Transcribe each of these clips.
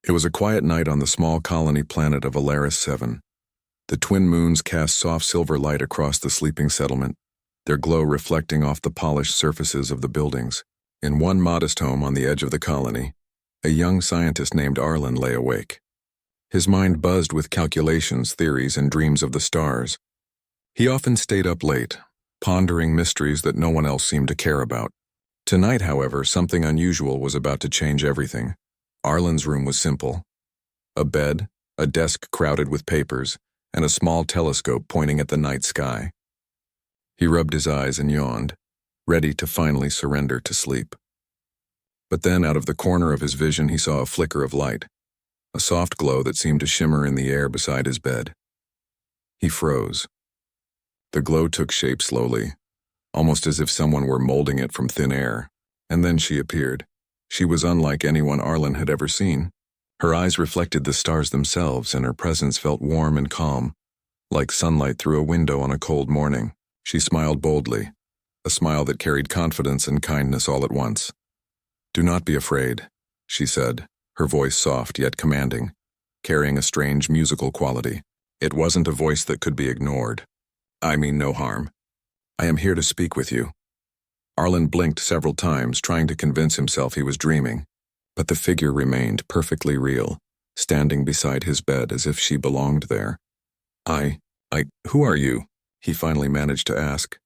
It was a quiet night on the small colony planet of Alaris 7. The twin moons cast soft silver light across the sleeping settlement, their glow reflecting off the polished surfaces of the buildings. In one modest home on the edge of the colony, a young scientist named Arlen lay awake. His mind buzzed with calculations, theories, and dreams of the stars. He often stayed up late, pondering mysteries that no one else seemed to care about. Tonight, however, something unusual was about to change everything. Arlen's room was simple. A bed, a desk crowded with papers, and a small telescope pointing at the night sky. He rubbed his eyes and yawned, ready to finally surrender to sleep. But then, out of the corner of his vision, he saw a flicker of light, a soft glow that seemed to shimmer in the air beside his bed. He froze. The glow took shape slowly, almost as if someone were molding it from thin air, and then she appeared. She was unlike anyone Arlen had ever seen. Her eyes reflected the stars themselves, and her presence felt warm and calm, like sunlight through a window on a cold morning. She smiled boldly, a smile that carried confidence and kindness all at once. "Do not be afraid," she said, her voice soft yet commanding, carrying a strange musical quality. It wasn't a voice that could be ignored. "I mean no harm. I am here to speak with you." Arlen blinked several times, trying to convince himself he was dreaming, but the figure remained perfectly real, standing beside his bed as if she belonged there. Who are you?" he finally managed to ask.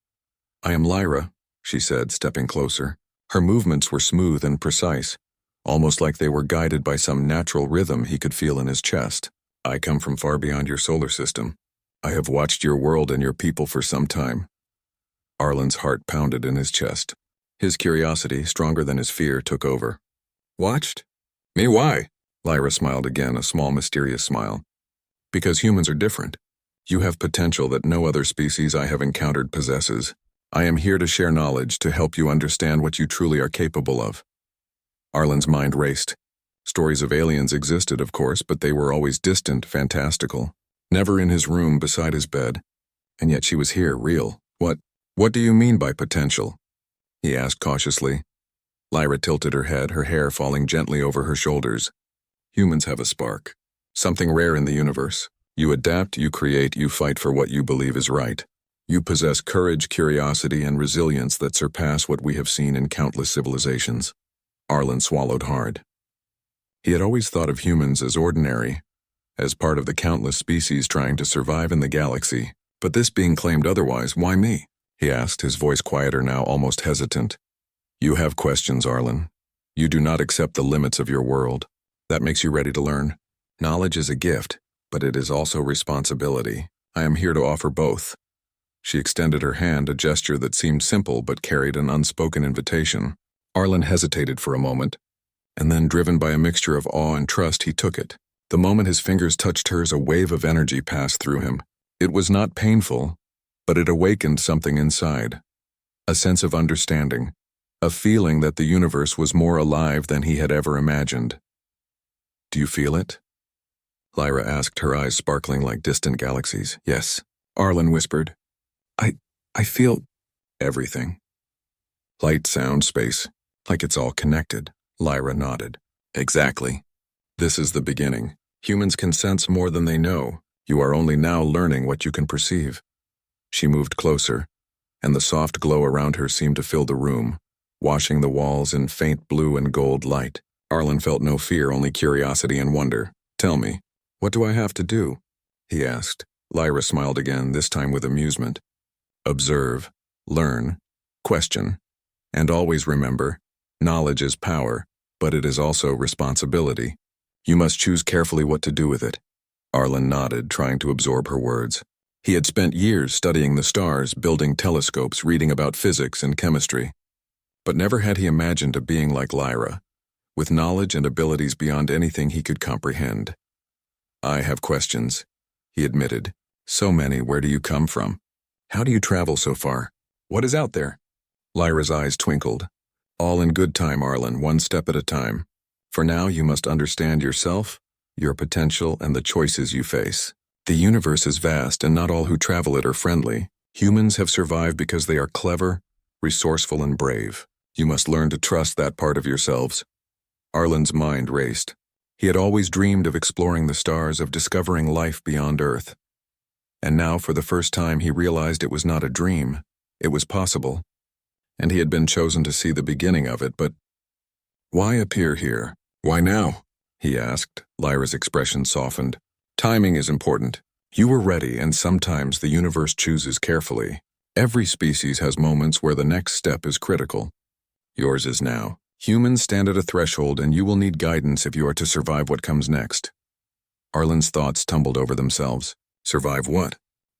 "I am Lyra," she said, stepping closer. Her movements were smooth and precise, almost like they were guided by some natural rhythm he could feel in his chest. "I come from far beyond your solar system. I have watched your world and your people for some time." Arlen's heart pounded in his chest. His curiosity, stronger than his fear, took over. "Watched? Me, why?" Lyra smiled again, a small mysterious smile. "Because humans are different. You have potential that no other species I have encountered possesses. I am here to share knowledge, to help you understand what you truly are capable of." Arlen's mind raced. Stories of aliens existed, of course, but they were always distant, fantastical. Never in his room beside his bed. And yet she was here, real. What do you mean by potential?" he asked cautiously. Lyra tilted her head, her hair falling gently over her shoulders. "Humans have a spark. Something rare in the universe. You adapt, you create, you fight for what you believe is right. You possess courage, curiosity, and resilience that surpass what we have seen in countless civilizations." Arlen swallowed hard. He had always thought of humans as ordinary, as part of the countless species trying to survive in the galaxy. But this being claimed otherwise, why me? He asked, his voice quieter now, almost hesitant. "You have questions, Arlen. You do not accept the limits of your world. That makes you ready to learn. Knowledge is a gift, but it is also responsibility. I am here to offer both." She extended her hand, a gesture that seemed simple but carried an unspoken invitation. Arlen hesitated for a moment, and then, driven by a mixture of awe and trust, he took it. The moment his fingers touched hers, a wave of energy passed through him. It was not painful, but it awakened something inside. A sense of understanding, a feeling that the universe was more alive than he had ever imagined. "Do you feel it?" Lyra asked, her eyes sparkling like distant galaxies. "Yes," Arlen whispered. I feel everything. Light, sound, space, like it's all connected." Lyra nodded. "Exactly. This is the beginning. Humans can sense more than they know. You are only now learning what you can perceive." She moved closer, and the soft glow around her seemed to fill the room, washing the walls in faint blue and gold light. Arlen felt no fear, only curiosity and wonder. "Tell me, what do I have to do?" he asked. Lyra smiled again, this time with amusement. "Observe, learn, question, and always remember, knowledge is power, but it is also responsibility. You must choose carefully what to do with it." Arlen nodded, trying to absorb her words. He had spent years studying the stars, building telescopes, reading about physics and chemistry. But never had he imagined a being like Lyra, with knowledge and abilities beyond anything he could comprehend. "I have questions," he admitted. "So many. Where do you come from? How do you travel so far? What is out there?" Lyra's eyes twinkled. "All in good time, Arlen, one step at a time. For now, you must understand yourself, your potential, and the choices you face. The universe is vast, and not all who travel it are friendly. Humans have survived because they are clever, resourceful, and brave. You must learn to trust that part of yourselves." Arlen's mind raced. He had always dreamed of exploring the stars, of discovering life beyond Earth. And now, for the first time, he realized it was not a dream. It was possible. And he had been chosen to see the beginning of it, but why appear here? Why now? He asked. Lyra's expression softened. Timing is important. You were ready, and sometimes the universe chooses carefully. Every species has moments where the next step is critical. Yours is now. Humans stand at a threshold, and you will need guidance if you are to survive what comes next. Arlen's thoughts tumbled over themselves. Survive what?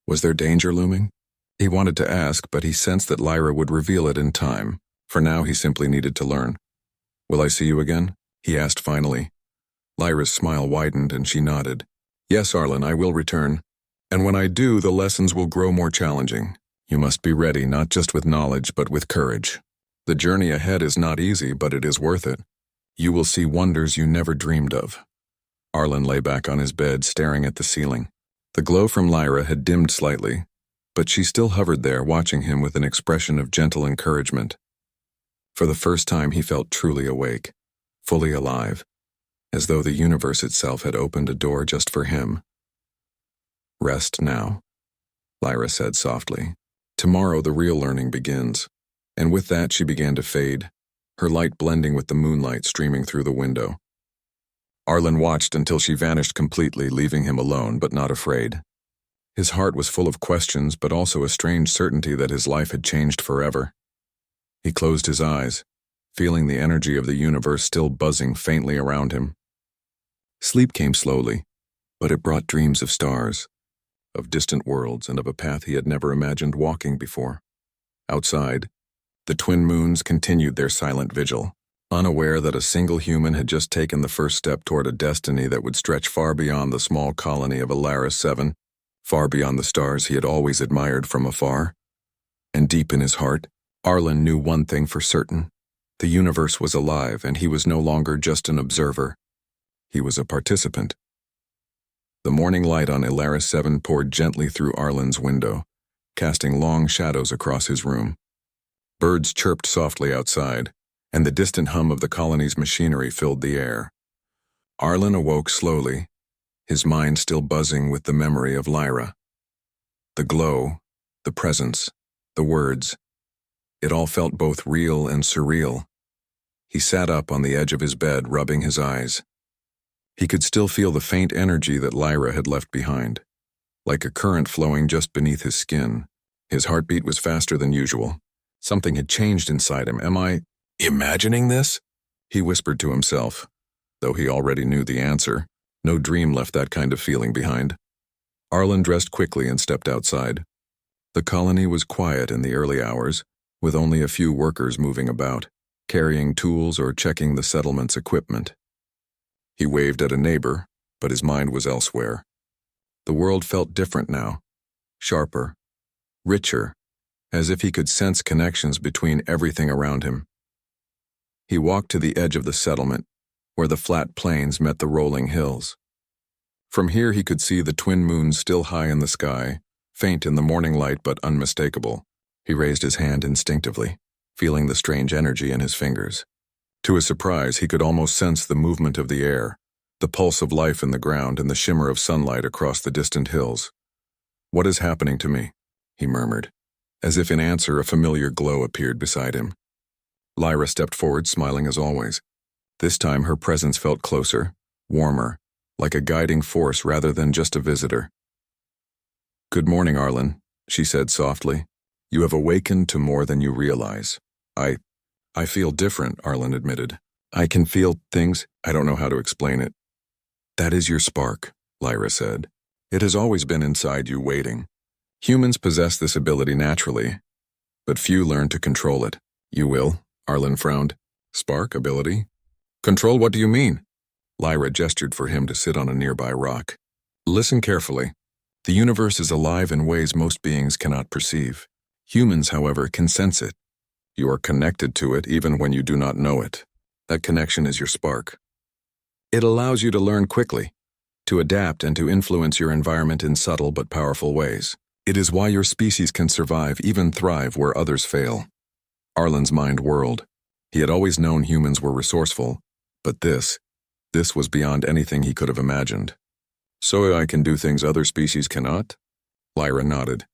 Was there danger looming? He wanted to ask, but he sensed that Lyra would reveal it in time. For now, he simply needed to learn. Will I see you again? He asked finally. Lyra's smile widened, and she nodded. Yes, Arlen, I will return. And when I do, the lessons will grow more challenging. You must be ready, not just with knowledge, but with courage. The journey ahead is not easy, but it is worth it. You will see wonders you never dreamed of. Arlen lay back on his bed, staring at the ceiling. The glow from Lyra had dimmed slightly, but she still hovered there, watching him with an expression of gentle encouragement. For the first time, he felt truly awake, fully alive, as though the universe itself had opened a door just for him. Rest now, Lyra said softly. Tomorrow the real learning begins. And with that she began to fade, her light blending with the moonlight streaming through the window. Arlen watched until she vanished completely, leaving him alone but not afraid. His heart was full of questions, but also a strange certainty that his life had changed forever. He closed his eyes, feeling the energy of the universe still buzzing faintly around him. Sleep came slowly, but it brought dreams of stars, of distant worlds, and of a path he had never imagined walking before. Outside, the twin moons continued their silent vigil, unaware that a single human had just taken the first step toward a destiny that would stretch far beyond the small colony of Alaris 7, far beyond the stars he had always admired from afar. And deep in his heart, Arlen knew one thing for certain. The universe was alive, and he was no longer just an observer. He was a participant. The morning light on Alaris 7 poured gently through Arlen's window, casting long shadows across his room. Birds chirped softly outside, and the distant hum of the colony's machinery filled the air. Arlen awoke slowly, his mind still buzzing with the memory of Lyra. The glow, the presence, the words, it all felt both real and surreal. He sat up on the edge of his bed, rubbing his eyes. He could still feel the faint energy that Lyra had left behind, like a current flowing just beneath his skin. His heartbeat was faster than usual. Something had changed inside him. Am I imagining this? He whispered to himself, though he already knew the answer. No dream left that kind of feeling behind. Arlen dressed quickly and stepped outside. The colony was quiet in the early hours, with only a few workers moving about, carrying tools or checking the settlement's equipment. He waved at a neighbor, but his mind was elsewhere. The world felt different now, sharper, richer, as if he could sense connections between everything around him. He walked to the edge of the settlement, where the flat plains met the rolling hills. From here he could see the twin moons still high in the sky, faint in the morning light but unmistakable. He raised his hand instinctively, feeling the strange energy in his fingers. To his surprise, he could almost sense the movement of the air, the pulse of life in the ground, and the shimmer of sunlight across the distant hills. "What is happening to me?" he murmured. As if in answer, a familiar glow appeared beside him. Lyra stepped forward, smiling as always. This time her presence felt closer, warmer, like a guiding force rather than just a visitor. "Good morning, Arlen," she said softly. "You have awakened to more than you realize." I feel different," Arlen admitted. "I can feel things. I don't know how to explain it." "That is your spark," Lyra said. "It has always been inside you, waiting. Humans possess this ability naturally, but few learn to control it." "You will?" Arlen frowned. "Spark ability? Control, what do you mean?" Lyra gestured for him to sit on a nearby rock. "Listen carefully. The universe is alive in ways most beings cannot perceive. Humans, however, can sense it. You are connected to it even when you do not know it. That connection is your spark. It allows you to learn quickly, to adapt and to influence your environment in subtle but powerful ways. It is why your species can survive, even thrive, where others fail." Arlen's mind whirled. He had always known humans were resourceful, but this, This was beyond anything he could have imagined. So I can do things other species cannot? Lyra nodded.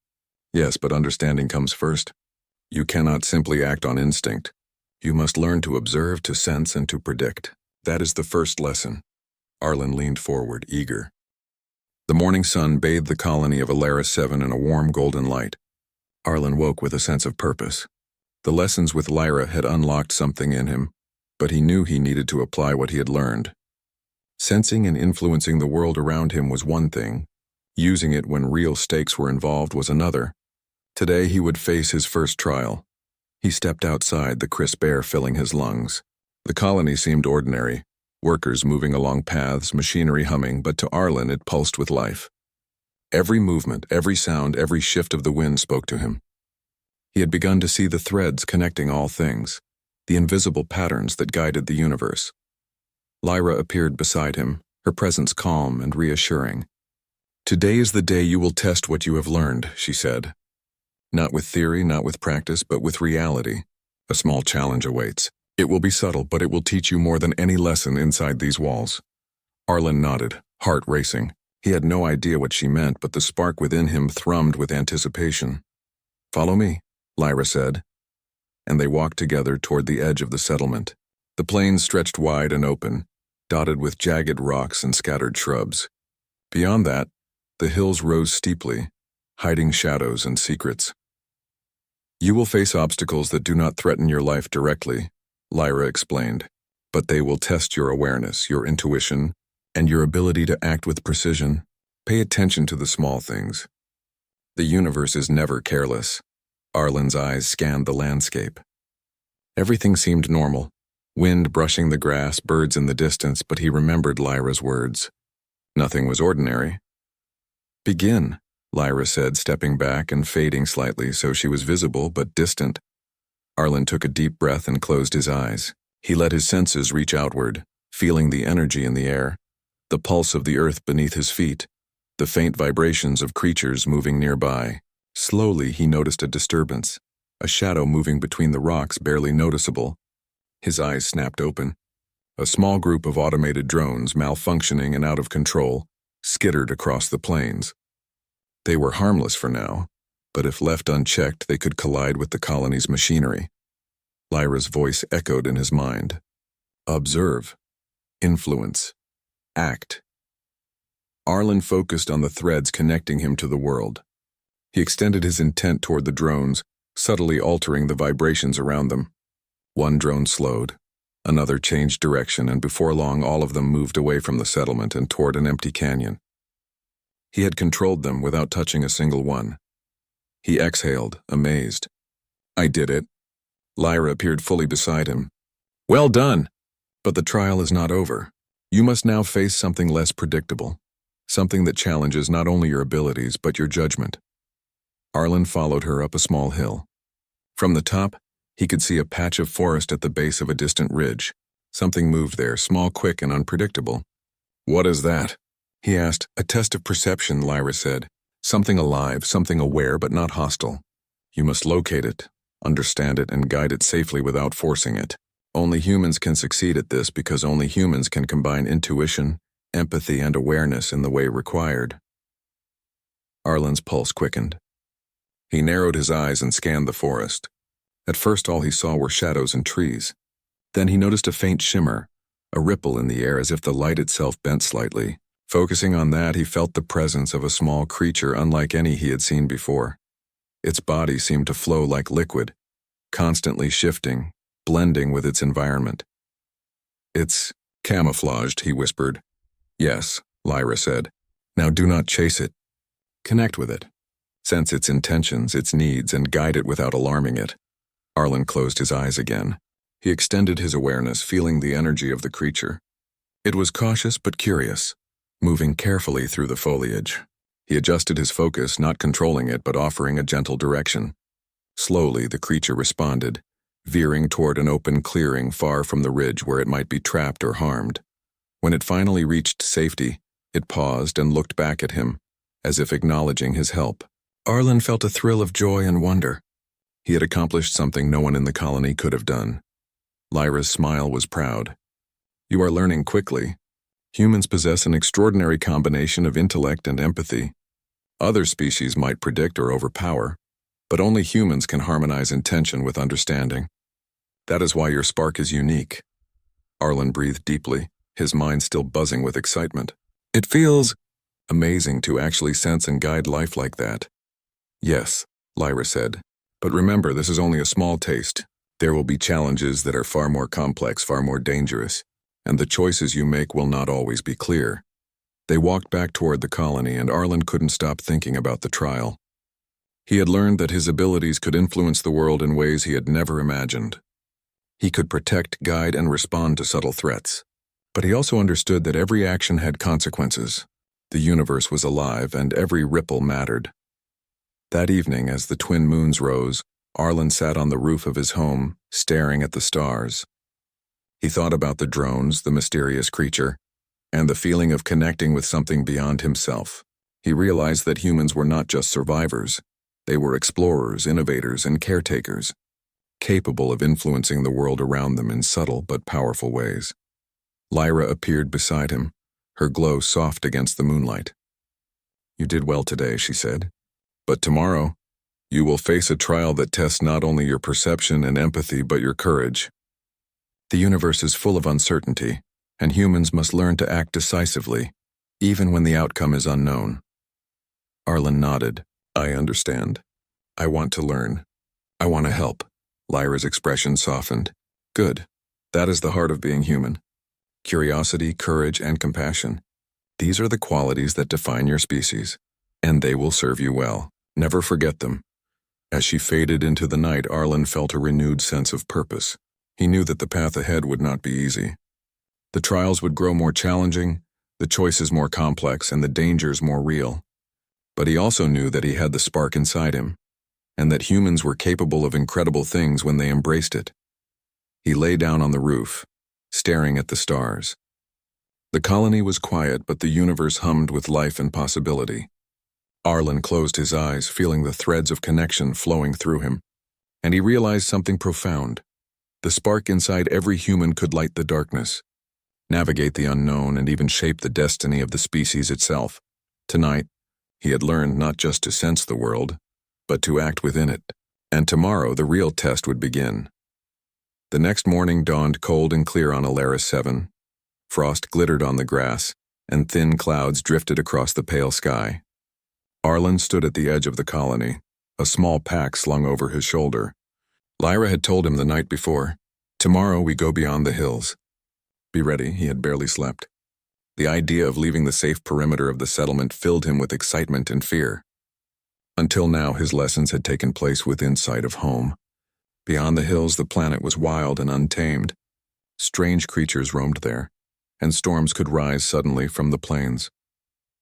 Yes, but understanding comes first. You cannot simply act on instinct. You must learn to observe, to sense, and to predict. That is the first lesson. Arlen leaned forward, eager. The morning sun bathed the colony of Alaris 7 in a warm golden light. Arlen woke with a sense of purpose. The lessons with Lyra had unlocked something in him, but he knew he needed to apply what he had learned. Sensing and influencing the world around him was one thing. Using it when real stakes were involved was another. Today he would face his first trial. He stepped outside, the crisp air filling his lungs. The colony seemed ordinary, workers moving along paths, machinery humming, but to Arlen it pulsed with life. Every movement, every sound, every shift of the wind spoke to him. He had begun to see the threads connecting all things, the invisible patterns that guided the universe. Lyra appeared beside him, her presence calm and reassuring. Today is the day you will test what you have learned, she said. Not with theory, not with practice, but with reality. A small challenge awaits. It will be subtle, but it will teach you more than any lesson inside these walls. Arlen nodded, heart racing. He had no idea what she meant, but the spark within him thrummed with anticipation. Follow me, Lyra said, and they walked together toward the edge of the settlement. The plain stretched wide and open, dotted with jagged rocks and scattered shrubs. Beyond that, the hills rose steeply, hiding shadows and secrets. You will face obstacles that do not threaten your life directly, Lyra explained, but they will test your awareness, your intuition, and your ability to act with precision. Pay attention to the small things. The universe is never careless. Arlen's eyes scanned the landscape. Everything seemed normal. Wind brushing the grass, birds in the distance, but he remembered Lyra's words. Nothing was ordinary. Begin, Lyra said, stepping back and fading slightly so she was visible but distant. Arlen took a deep breath and closed his eyes. He let his senses reach outward, feeling the energy in the air, the pulse of the earth beneath his feet, the faint vibrations of creatures moving nearby. Slowly he noticed a disturbance, a shadow moving between the rocks barely noticeable. His eyes snapped open. A small group of automated drones, malfunctioning and out of control, skittered across the plains. They were harmless for now, but if left unchecked, they could collide with the colony's machinery. Lyra's voice echoed in his mind. Observe. Influence. Act. Arlen focused on the threads connecting him to the world. He extended his intent toward the drones, subtly altering the vibrations around them. One drone slowed. Another changed direction, and before long all of them moved away from the settlement and toward an empty canyon. He had controlled them without touching a single one. He exhaled, amazed. I did it. Lyra appeared fully beside him. Well done! But the trial is not over. You must now face something less predictable. Something that challenges not only your abilities, but your judgment. Arlen followed her up a small hill. From the top, he could see a patch of forest at the base of a distant ridge. Something moved there, small, quick, and unpredictable. What is that? He asked. A test of perception, Lyra said. Something alive, something aware, but not hostile. You must locate it, understand it, and guide it safely without forcing it. Only humans can succeed at this because only humans can combine intuition, empathy, and awareness in the way required. Arlen's pulse quickened. He narrowed his eyes and scanned the forest. At first all he saw were shadows and trees. Then he noticed a faint shimmer, a ripple in the air as if the light itself bent slightly. Focusing on that, he felt the presence of a small creature unlike any he had seen before. Its body seemed to flow like liquid, constantly shifting, blending with its environment. It's camouflaged, he whispered. Yes, Lyra said. Now do not chase it. Connect with it. Sense its intentions, its needs, and guide it without alarming it. Arlen closed his eyes again. He extended his awareness, feeling the energy of the creature. It was cautious but curious, moving carefully through the foliage. He adjusted his focus, not controlling it but offering a gentle direction. Slowly, the creature responded, veering toward an open clearing far from the ridge where it might be trapped or harmed. When it finally reached safety, it paused and looked back at him, as if acknowledging his help. Arlen felt a thrill of joy and wonder. He had accomplished something no one in the colony could have done. Lyra's smile was proud. You are learning quickly, Humans possess an extraordinary combination of intellect and empathy. Other species might predict or overpower, but only humans can harmonize intention with understanding. That is why your spark is unique. Arlen breathed deeply, his mind still buzzing with excitement. It feels amazing to actually sense and guide life like that. Yes, Lyra said. But remember, this is only a small taste. There will be challenges that are far more complex, far more dangerous, and the choices you make will not always be clear. They walked back toward the colony, and Arlen couldn't stop thinking about the trial. He had learned that his abilities could influence the world in ways he had never imagined. He could protect, guide, and respond to subtle threats. But he also understood that every action had consequences. The universe was alive, and every ripple mattered. That evening, as the twin moons rose, Arlen sat on the roof of his home, staring at the stars. He thought about the drones, the mysterious creature, and the feeling of connecting with something beyond himself. He realized that humans were not just survivors. They were explorers, innovators, and caretakers, capable of influencing the world around them in subtle but powerful ways. Lyra appeared beside him, her glow soft against the moonlight. "You did well today," she said. "But tomorrow, you will face a trial that tests not only your perception and empathy but your courage. The universe is full of uncertainty, and humans must learn to act decisively, even when the outcome is unknown." Arlen nodded. "I understand. I want to learn. I want to help." Lyra's expression softened. "Good. That is the heart of being human. Curiosity, courage, and compassion. These are the qualities that define your species, and they will serve you well. Never forget them." As she faded into the night, Arlen felt a renewed sense of purpose. He knew that the path ahead would not be easy. The trials would grow more challenging, the choices more complex, and the dangers more real. But he also knew that he had the spark inside him, and that humans were capable of incredible things when they embraced it. He lay down on the roof, staring at the stars. The colony was quiet, but the universe hummed with life and possibility. Arlen closed his eyes, feeling the threads of connection flowing through him, and he realized something profound. The spark inside every human could light the darkness, navigate the unknown, and even shape the destiny of the species itself. Tonight, he had learned not just to sense the world, but to act within it. And tomorrow, the real test would begin. The next morning dawned cold and clear on Alaris 7. Frost glittered on the grass, and thin clouds drifted across the pale sky. Arlen stood at the edge of the colony, a small pack slung over his shoulder. Lyra had told him the night before, "Tomorrow we go beyond the hills." Be ready, he had barely slept. The idea of leaving the safe perimeter of the settlement filled him with excitement and fear. Until now, his lessons had taken place within sight of home. Beyond the hills, the planet was wild and untamed. Strange creatures roamed there, and storms could rise suddenly from the plains.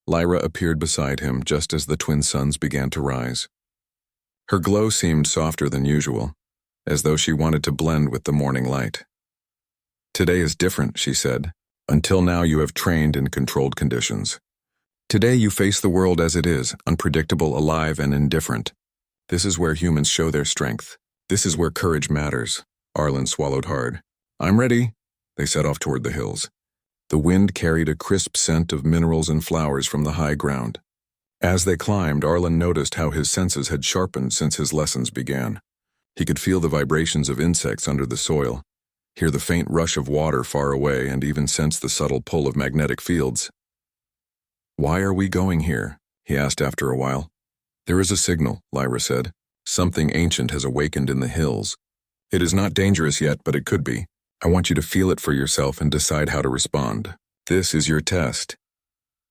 Lyra appeared beside him just as the twin suns began to rise. Her glow seemed softer than usual, as though she wanted to blend with the morning light. "Today is different," she said. "Until now you have trained in controlled conditions. Today you face the world as it is, unpredictable, alive, and indifferent. This is where humans show their strength. This is where courage matters." Arlen swallowed hard. "I'm ready." They set off toward the hills. The wind carried a crisp scent of minerals and flowers from the high ground. As they climbed, Arlen noticed how his senses had sharpened since his lessons began. He could feel the vibrations of insects under the soil, hear the faint rush of water far away, and even sense the subtle pull of magnetic fields. "Why are we going here?" he asked after a while. "There is a signal," Lyra said. "Something ancient has awakened in the hills. It is not dangerous yet, but it could be. I want you to feel it for yourself and decide how to respond. This is your test."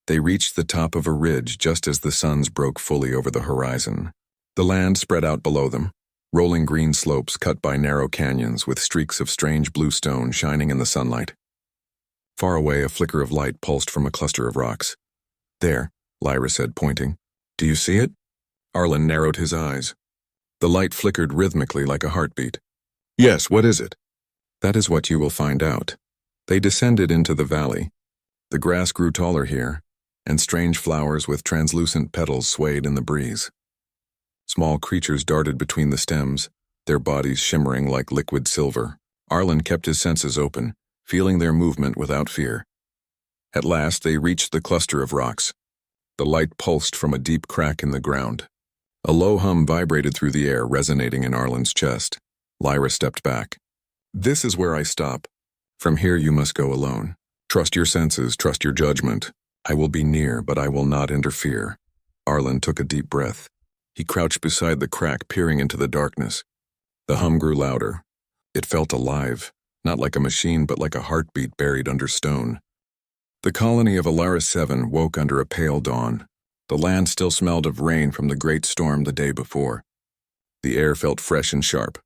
They reached the top of a ridge just as the suns broke fully over the horizon. The land spread out below them, rolling green slopes cut by narrow canyons with streaks of strange blue stone shining in the sunlight. Far away, a flicker of light pulsed from a cluster of rocks. "There," Lyra said, pointing. "Do you see it?" Arlen narrowed his eyes. The light flickered rhythmically like a heartbeat. "Yes, what is it?" "That is what you will find out." They descended into the valley. The grass grew taller here, and strange flowers with translucent petals swayed in the breeze. Small creatures darted between the stems, their bodies shimmering like liquid silver. Arlen kept his senses open, feeling their movement without fear. At last, they reached the cluster of rocks. The light pulsed from a deep crack in the ground. A low hum vibrated through the air, resonating in Arlen's chest. Lyra stepped back. "This is where I stop. From here you must go alone. Trust your senses, trust your judgment. I will be near, but I will not interfere." Arlen took a deep breath. He crouched beside the crack, peering into the darkness. The hum grew louder. It felt alive, not like a machine, but like a heartbeat buried under stone. The colony of Alaris 7 woke under a pale dawn. The land still smelled of rain from the great storm the day before. The air felt fresh and sharp.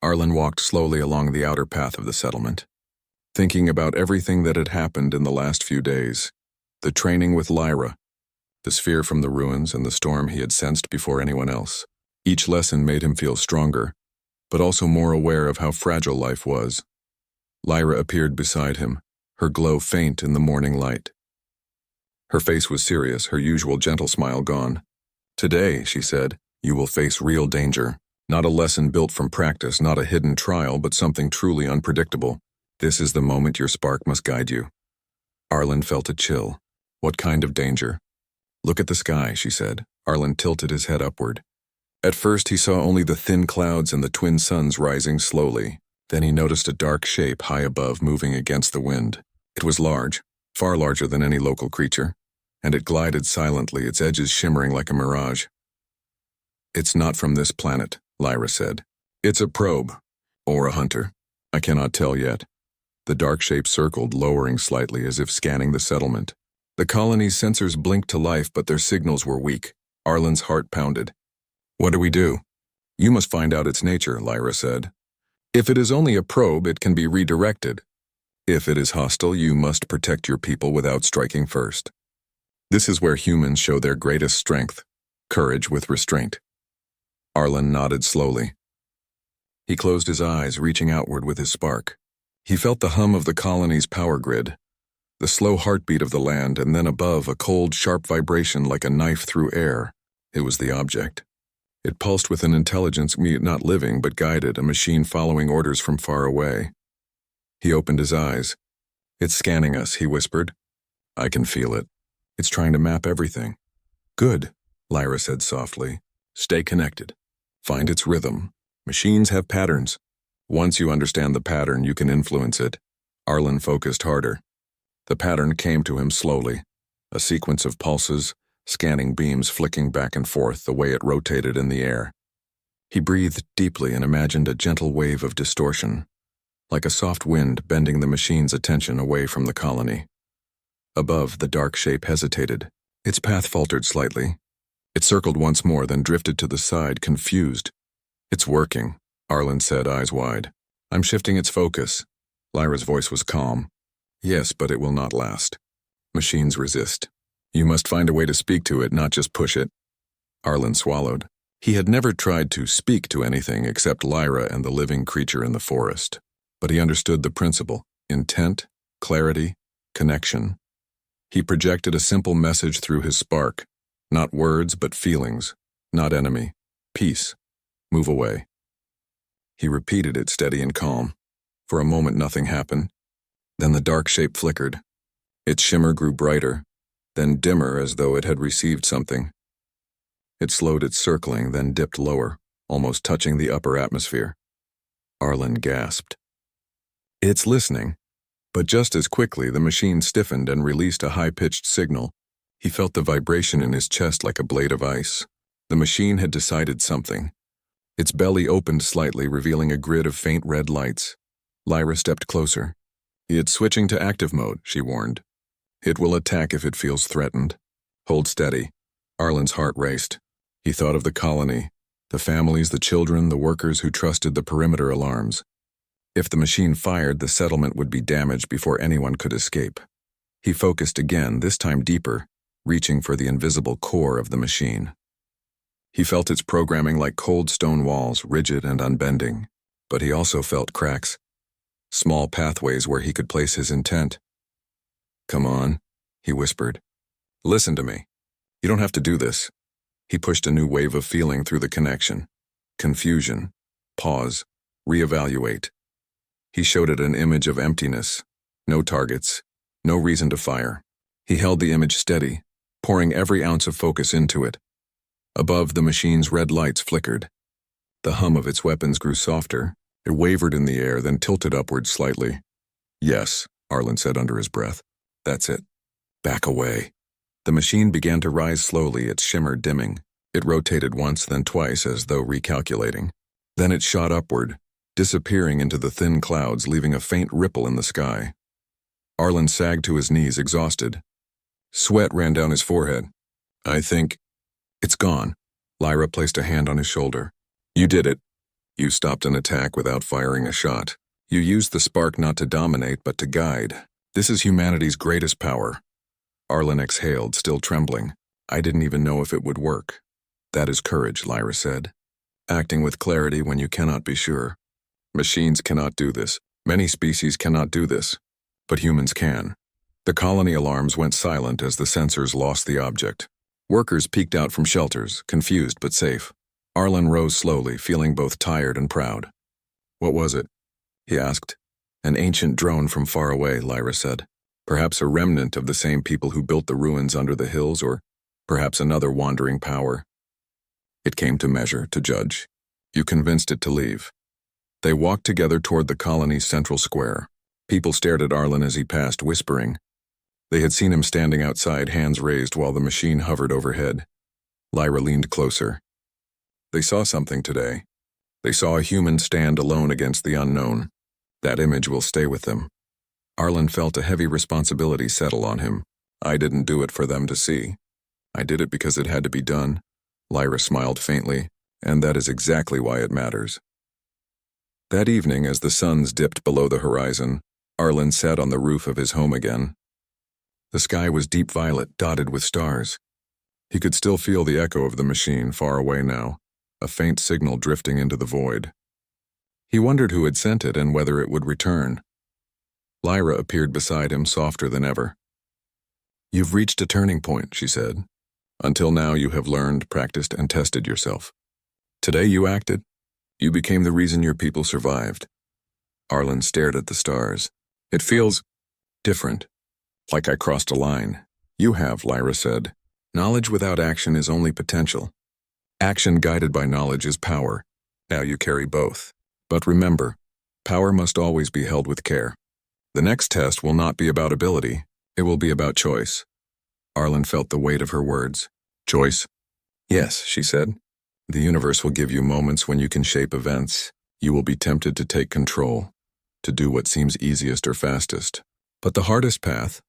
Arlen walked slowly along the outer path of the settlement, thinking about everything that had happened in the last few days. The training with Lyra, the sphere from the ruins, and the storm he had sensed before anyone else. Each lesson made him feel stronger, but also more aware of how fragile life was. Lyra appeared beside him, her glow faint in the morning light. Her face was serious, her usual gentle smile gone. "Today," she said, "you will face real danger. Not a lesson built from practice, not a hidden trial, but something truly unpredictable. This is the moment your spark must guide you." Arlen felt a chill. What kind of danger? "Look at the sky," she said. Arlen tilted his head upward. At first he saw only the thin clouds and the twin suns rising slowly. Then he noticed a dark shape high above, moving against the wind. It was large, far larger than any local creature, and it glided silently, its edges shimmering like a mirage. "It's not from this planet," Lyra said. "It's a probe, or a hunter. I cannot tell yet." The dark shape circled, lowering slightly as if scanning the settlement. The colony's sensors blinked to life, but their signals were weak. Arlen's heart pounded. "What do we do?" "You must find out its nature," Lyra said. "If it is only a probe, it can be redirected. If it is hostile, you must protect your people without striking first. This is where humans show their greatest strength, courage with restraint." Arlen nodded slowly. He closed his eyes, reaching outward with his spark. He felt the hum of the colony's power grid, the slow heartbeat of the land, and then above, a cold, sharp vibration like a knife through air. It was the object. It pulsed with an intelligence, not living but guided, a machine following orders from far away. He opened his eyes. "It's scanning us," he whispered. "I can feel it. It's trying to map everything." "Good," Lyra said softly. "Stay connected. Find its rhythm. Machines have patterns. Once you understand the pattern, you can influence it." Arlen focused harder. The pattern came to him slowly, a sequence of pulses, scanning beams flicking back and forth the way it rotated in the air. He breathed deeply and imagined a gentle wave of distortion, like a soft wind bending the machine's attention away from the colony. Above, the dark shape hesitated. Its path faltered slightly. It circled once more, then drifted to the side, confused. "It's working," Arlen said, eyes wide. "I'm shifting its focus." Lyra's voice was calm. "Yes, but it will not last. Machines resist. You must find a way to speak to it, not just push it." Arlen swallowed. He had never tried to speak to anything except Lyra and the living creature in the forest. But he understood the principle: intent, clarity, connection. He projected a simple message through his spark. Not words, but feelings. Not enemy. Peace. Move away. He repeated it, steady and calm. For a moment nothing happened. Then the dark shape flickered. Its shimmer grew brighter, then dimmer, as though it had received something. It slowed its circling, then dipped lower, almost touching the upper atmosphere. Arlen gasped. "It's listening." But just as quickly, the machine stiffened and released a high-pitched signal. He felt the vibration in his chest like a blade of ice. The machine had decided something. Its belly opened slightly, revealing a grid of faint red lights. Lyra stepped closer. "It's switching to active mode," she warned. "It will attack if it feels threatened. Hold steady." Arlen's heart raced. He thought of the colony, the families, the children, the workers who trusted the perimeter alarms. If the machine fired, the settlement would be damaged before anyone could escape. He focused again, this time deeper, reaching for the invisible core of the machine. He felt its programming like cold stone walls, rigid and unbending. But he also felt cracks, small pathways where he could place his intent. "Come on," he whispered. "Listen to me. You don't have to do this." He pushed a new wave of feeling through the connection. Confusion. Pause. Reevaluate. He showed it an image of emptiness. No targets. No reason to fire. He held the image steady, pouring every ounce of focus into it. Above, the machine's red lights flickered. The hum of its weapons grew softer. It wavered in the air, then tilted upward slightly. "Yes," Arlen said under his breath. "That's it. Back away." The machine began to rise slowly, its shimmer dimming. It rotated once, then twice, as though recalculating. Then it shot upward, disappearing into the thin clouds, leaving a faint ripple in the sky. Arlen sagged to his knees, exhausted. Sweat ran down his forehead. "I think it's gone." Lyra placed a hand on his shoulder. "You did it. You stopped an attack without firing a shot. You used the spark not to dominate, but to guide. This is humanity's greatest power." Arlen exhaled, still trembling. "I didn't even know if it would work." "That is courage," Lyra said. "Acting with clarity when you cannot be sure. Machines cannot do this. Many species cannot do this. But humans can." The colony alarms went silent as the sensors lost the object. Workers peeked out from shelters, confused but safe. Arlen rose slowly, feeling both tired and proud. "What was it?" he asked. "An ancient drone from far away," Lyra said. "Perhaps a remnant of the same people who built the ruins under the hills, or perhaps another wandering power. It came to measure, to judge. You convinced it to leave." They walked together toward the colony's central square. People stared at Arlen as he passed, whispering. They had seen him standing outside, hands raised, while the machine hovered overhead. Lyra leaned closer. They saw something today. They saw a human stand alone against the unknown. That image will stay with them. Arlen felt a heavy responsibility settle on him. "I didn't do it for them to see. I did it because it had to be done." Lyra smiled faintly, "And that is exactly why it matters." That evening, as the suns dipped below the horizon, Arlen sat on the roof of his home again. The sky was deep violet, dotted with stars. He could still feel the echo of the machine, far away now, a faint signal drifting into the void. He wondered who had sent it and whether it would return. Lyra appeared beside him, softer than ever. "You've reached a turning point," she said. "Until now you have learned, practiced, and tested yourself. Today you acted. You became the reason your people survived." Arlen stared at the stars. "It feels different. Like I crossed a line." "You have," Lyra said. "Knowledge without action is only potential. Action guided by knowledge is power. Now you carry both. But remember, power must always be held with care. The next test will not be about ability. It will be about choice." Arlen felt the weight of her words. "Choice?" "Yes," she said. "The universe will give you moments when you can shape events. You will be tempted to take control, to do what seems easiest or fastest. But the hardest path,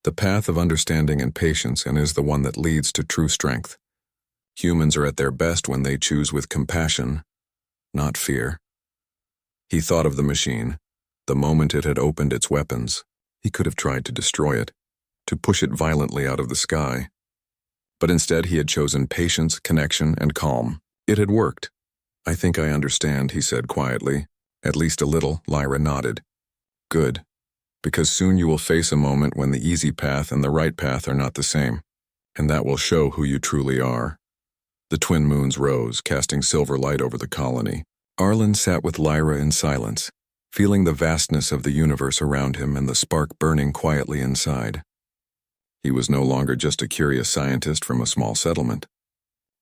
the path of understanding and patience, and is the one that leads to true strength. Humans are at their best when they choose with compassion, not fear." He thought of the machine. The moment it had opened its weapons, he could have tried to destroy it, to push it violently out of the sky. But instead he had chosen patience, connection, and calm. It had worked. "I think I understand," he said quietly. "At least a little," Lyra nodded. "Good. Because soon you will face a moment when the easy path and the right path are not the same, and that will show who you truly are." The twin moons rose, casting silver light over the colony. Arlen sat with Lyra in silence, feeling the vastness of the universe around him and the spark burning quietly inside. He was no longer just a curious scientist from a small settlement.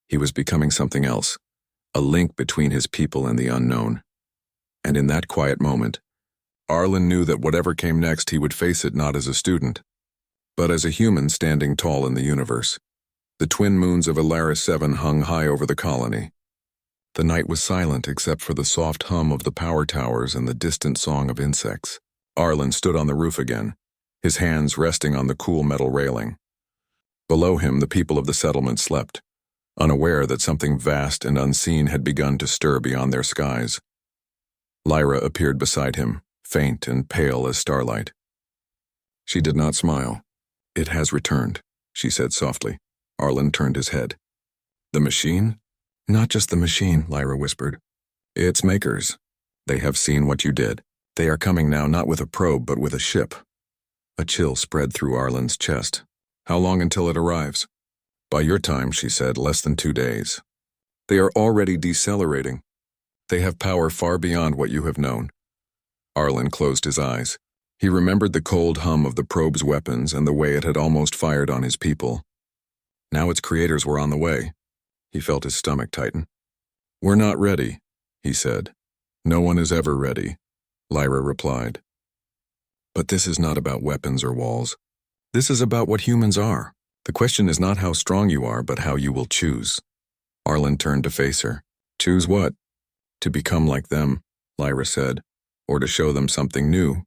He was becoming something else, a link between his people and the unknown. And in that quiet moment, Arlen knew that whatever came next, he would face it not as a student, but as a human standing tall in the universe. The twin moons of Alaris 7 hung high over the colony. The night was silent except for the soft hum of the power towers and the distant song of insects. Arlen stood on the roof again, his hands resting on the cool metal railing. Below him, the people of the settlement slept, unaware that something vast and unseen had begun to stir beyond their skies. Lyra appeared beside him, faint and pale as starlight. She did not smile. "It has returned," she said softly. Arlen turned his head. "The machine?" "Not just the machine," Lyra whispered. "Its makers. They have seen what you did. They are coming now, not with a probe, but with a ship." A chill spread through Arlen's chest. "How long until it arrives?" "By your time," she said, "less than 2 days. They are already decelerating. They have power far beyond what you have known." Arlen closed his eyes. He remembered the cold hum of the probe's weapons and the way it had almost fired on his people. Now its creators were on the way. He felt his stomach tighten. "We're not ready," he said. "No one is ever ready," Lyra replied. "But this is not about weapons or walls. This is about what humans are. The question is not how strong you are, but how you will choose." Arlen turned to face her. "Choose what?" "To become like them," Lyra said, "or to show them something new.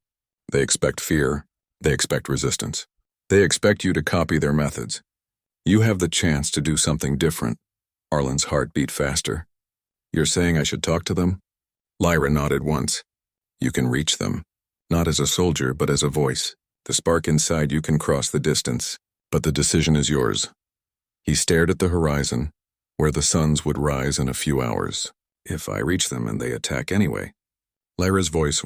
They expect fear. They expect resistance. They expect you to copy their methods. You have the chance to do something different." Arlen's heart beat faster. "You're saying I should talk to them?" Lyra nodded once. "You can reach them. Not as a soldier, but as a voice. The spark inside you can cross the distance, but the decision is yours." He stared at the horizon, where the suns would rise in a few hours. "If I reach them and they attack anyway?" Lyra's voice